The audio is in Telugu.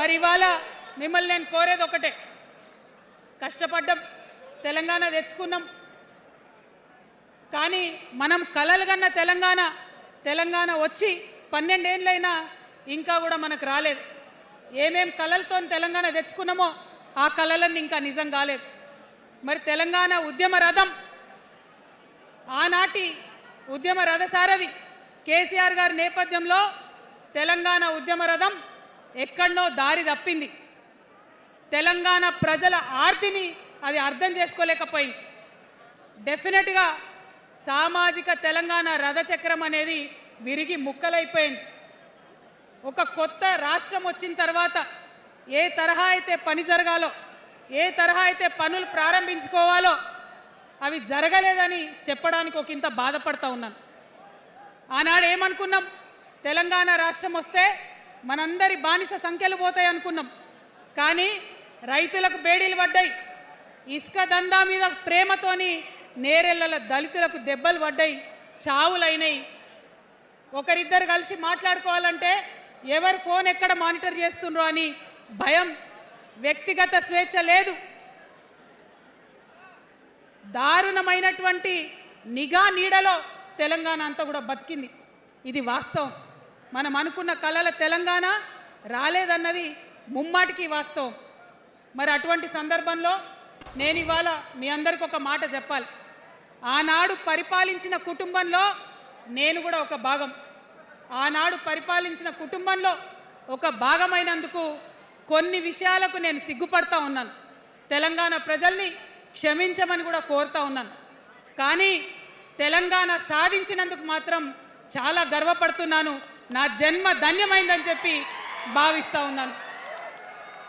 మరి ఇవాళ మిమ్మల్ని నేను కోరేది ఒకటే, కష్టపడ్డం, తెలంగాణ తెచ్చుకున్నాం, కానీ మనం కలలు కన్న తెలంగాణ వచ్చి 12 ఏళ్ళైనా ఇంకా కూడా మనకు రాలేదు. ఏమేం కలలతో తెలంగాణ తెచ్చుకున్నామో ఆ కలలన్నీ ఇంకా నిజం కాలేదు. మరి తెలంగాణ ఉద్యమ రథం, ఆనాటి ఉద్యమ రథసారథి కేసీఆర్ గారి నేపథ్యంలో తెలంగాణ ఉద్యమ రథం ఎక్కడో దారి తప్పింది. తెలంగాణ ప్రజల ఆర్తిని అది అర్థం చేసుకోలేకపోయింది. డెఫినెట్గా సామాజిక తెలంగాణ రథచక్రం అనేది విరిగి ముక్కలైపోయింది. ఒక కొత్త రాష్ట్రం వచ్చిన తర్వాత ఏ తరహా అయితే పని జరగాలో, ఏ తరహా అయితే పనులు ప్రారంభించుకోవాలో అవి జరగలేదని చెప్పడానికి ఒకంత బాధపడతా ఉన్నాను. ఆనాడు ఏమనుకున్నాం, తెలంగాణ రాష్ట్రం వస్తే మనందరి బానిస సంఖ్యలు పోతాయి అనుకున్నాం. కానీ రైతులకు బేడీలు పడ్డాయి, ఇసుక దందా మీద ప్రేమతోని నేరెళ్ళల దళితులకు దెబ్బలు పడ్డాయి, చావులైనాయి. ఒకరిద్దరు కలిసి మాట్లాడుకోవాలంటే ఎవరి ఫోన్ ఎక్కడ మానిటర్ చేస్తుండ్రో అని భయం, వ్యక్తిగత స్వేచ్ఛ లేదు. దారుణమైనటువంటి నిఘా నీడలో తెలంగాణ అంతా కూడా బతికింది. ఇది వాస్తవం. మనం అనుకున్న కలల తెలంగాణ రాలేదన్నది ముమ్మాటికి వాస్తవం. మరి అటువంటి సందర్భంలో నేను ఇవాళ మీ అందరికీ ఒక మాట చెప్పాలి. ఆనాడు పరిపాలించిన కుటుంబంలో నేను కూడా ఒక భాగం. ఆనాడు పరిపాలించిన కుటుంబంలో ఒక భాగమైనందుకు కొన్ని విషయాలకు నేను సిగ్గుపడతా ఉన్నాను. తెలంగాణ ప్రజల్ని క్షమించమని కూడా కోరుతా ఉన్నాను. కానీ తెలంగాణ సాధించినందుకు మాత్రం చాలా గర్వపడుతున్నాను. నా జన్మ ధన్యమైందని చెప్పి భావిస్తూ ఉన్నాను.